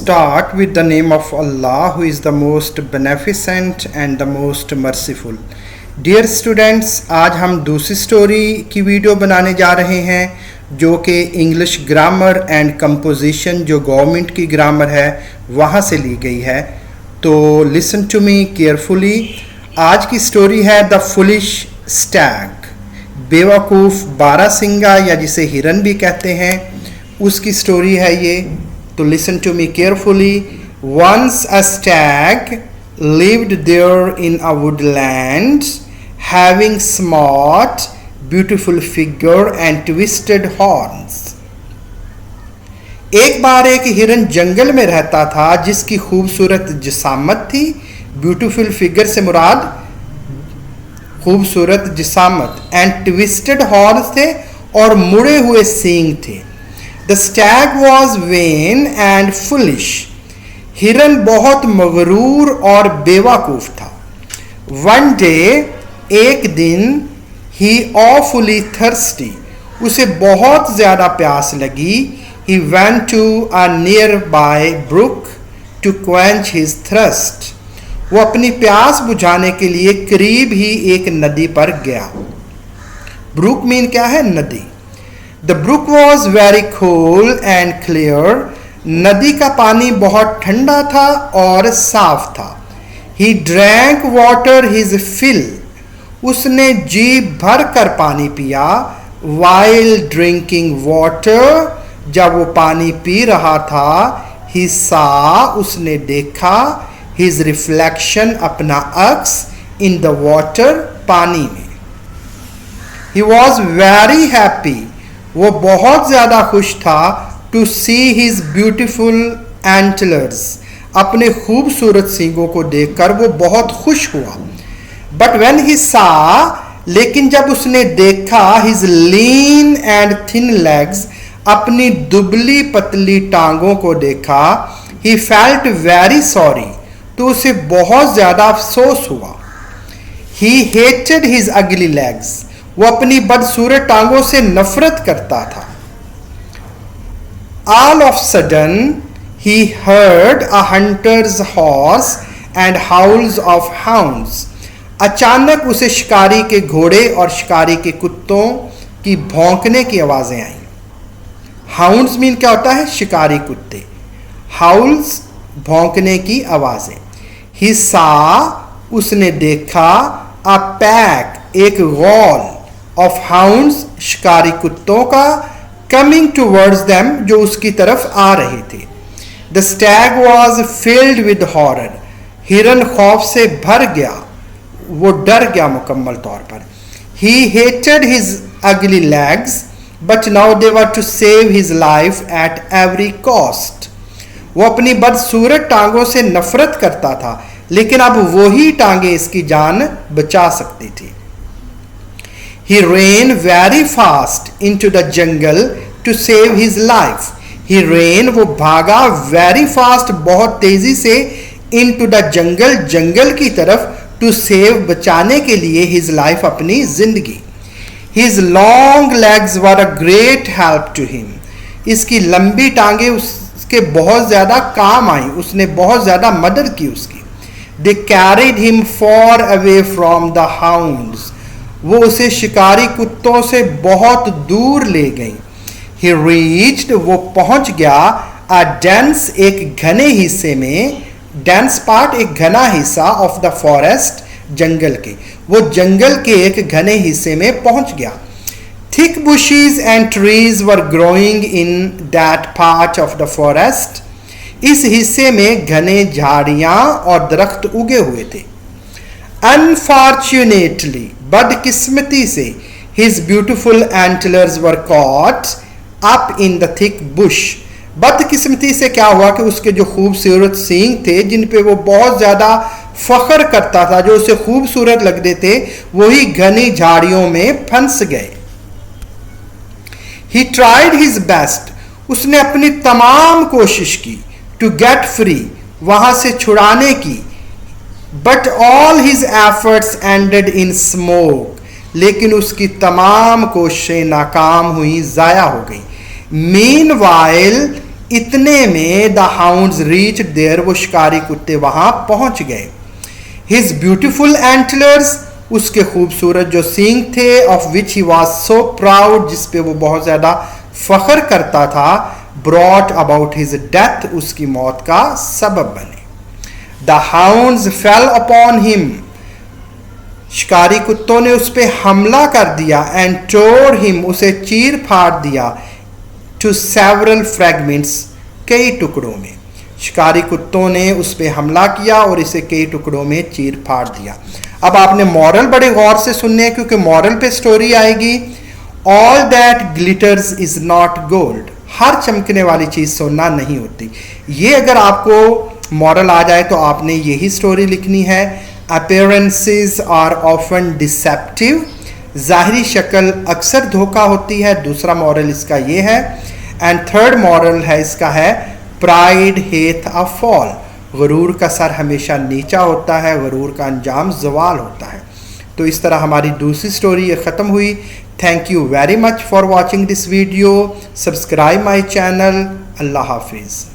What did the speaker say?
start with the name of Allah, who is the most beneficent and the most merciful. Dear students, आज हम दूसरी story की video बनाने जा रहे हैं जो कि इंग्लिश ग्रामर एंड कंपोजिशन जो गवर्नमेंट की ग्रामर है वहाँ से ली गई है. तो लिसन टू मी केयरफुली. आज की स्टोरी है द फुलिश स्टैग, बेवकूफ़ बारहसिंगा या जिसे हिरन भी कहते हैं, उसकी स्टोरी है ये. तो listen to me carefully. Once a stag lived there in a woodland, having smart, beautiful figure and twisted horns. एक बार एक हिरन जंगल में रहता था जिसकी खूबसूरत जिसामत थी. ब्यूटीफुल फिगर से मुराद खूबसूरत जिसामत, एंड ट्विस्टेड हॉर्न्स थे और मुड़े हुए सींग थे. The Stag was when and foolish. हिरन बहुत मगरूर और बेवकूफ था. वन डे, एक दिन, ही ऑफुली थर्स्टी, उसे बहुत ज्यादा प्यास लगी. He went to a nearby brook to quench his thirst. वो अपनी प्यास बुझाने के लिए करीब ही एक नदी पर गया. ब्रुक मीन क्या है? नदी. The brook was very cool and clear. नदी का पानी बहुत ठंडा था और साफ था. He drank water his fill. उसने जी भर कर पानी पिया. वाइल ड्रिंकिंग वाटर, जब वो पानी पी रहा था, ही सा, उसने देखा, हिज रिफ्लेक्शन, अपना अक्स, इन द वाटर, पानी में. He was very happy. वो बहुत ज्यादा खुश था. To see his beautiful antlers, अपने खूबसूरत सींगों को देखकर वो बहुत खुश हुआ. बट वेन ही सा, लेकिन जब उसने देखा, his lean and thin legs, अपनी दुबली पतली टांगों को देखा, ही फेल्ट वेरी सॉरी, तो उसे बहुत ज्यादा अफसोस हुआ. ही हेटेड हिज अगली लेग्स, वो अपनी बदसूरत टांगों से नफरत करता था. All of sudden he heard a hunter's horse and howls of hounds. अचानक उसे शिकारी के घोड़े और शिकारी के कुत्तों की भौंकने की आवाजें आई. हाउंड्स मीन क्या होता है? शिकारी कुत्ते. हाउल्स, भौंकने की आवाजें. ही सा, उसने देखा, अ पैक, एक गौल, ऑफ हाउंड्स, शिकारी कुत्तों का, कमिंग टूवर्ड्स देम, जो उसकी तरफ आ रहे थे. The Stag was filled with horror. हिरन खौफ से भर गया, वो डर गया मुकम्मल तौर पर. He hated his ugly legs, but now they were to save his life at every cost. वो अपनी बदसूरत टांगों से नफरत करता था, लेकिन अब वही टांगे इसकी जान बचा सकती थी. He ran very fast into the jungle to save his life. He ran, वो भागा, very fast, बहुत तेजी से, into the jungle, जंगल की तरफ, to save, बचाने के लिए, his life, अपनी जिंदगी. His long legs were a great help to him. इसकी लंबी टांगे उसके बहुत ज्यादा काम आई, उसने बहुत ज्यादा मदद की उसकी. They carried him far away from the hounds. वो उसे शिकारी कुत्तों से बहुत दूर ले गई. He reached, वो पहुंच गया, a dense, एक घने हिस्से में, dense part, एक घना हिस्सा, of the forest, जंगल के. वो जंगल के एक घने हिस्से में पहुंच गया. Thick bushes and trees were growing in that part of the forest. इस हिस्से में घने झाड़ियां और दरख्त उगे हुए थे. Unfortunately, बदकिस्मती से, his beautiful antlers were caught up in the thick bush. बदकिस्मती से क्या हुआ कि उसके जो खूबसूरत सींग थे, जिन पे वो बहुत ज्यादा फख्र करता था, जो उसे खूबसूरत लगते थे, वही घनी झाड़ियों में फंस गए. He tried his best, उसने अपनी तमाम कोशिश की, to get free, वहां से छुड़ाने की. But all his efforts ended in smoke. लेकिन उसकी तमाम कोशिशें नाकाम हुई, जाया हो गई. Meanwhile, इतने में द हाउंड्स रीच देयर, वो शिकारी कुत्ते वहां पहुंच गए। हिज ब्यूटिफुल एंटलर्स, उसके खूबसूरत जो सींग थे, of which he was so proud, जिसपे वो बहुत ज्यादा फख्र करता था, ब्रॉट अबाउट हिज डेथ, उसकी मौत का सबब बने। The hounds fail upon him, शिकारी कुत्तों ने उस पर हमला कर दिया, एंड टोर हिम, उसे चीर फाड़ दिया, टू सेवरल फ्रैगमेंट्स, कई टुकड़ों में। शिकारी कुत्तों ने उस पर हमला किया और इसे कई टुकड़ों में चीर फाड़ दिया। अब आपने मॉरल बड़े गौर से सुनने हैं, क्योंकि मॉरल पे स्टोरी आएगी। All that glitters is not gold, हर चमकने वाली चीज सोना नहीं होती। ये अगर आपको मॉरल आ जाए तो आपने यही स्टोरी लिखनी है। अपीयरेंसेस आर ऑफन डिसेप्टिव, जाहिरी शक्ल अक्सर धोखा होती है। दूसरा मॉरल इसका ये है। एंड थर्ड मॉरल है इसका है, प्राइड हेथ अ फॉल, गरूर का सर हमेशा नीचा होता है, गरूर का अंजाम ज़वाल होता है। तो इस तरह हमारी दूसरी स्टोरी ये ख़त्म हुई। Thank you very much for watching this video. Subscribe my channel. अल्लाह हाफिज़।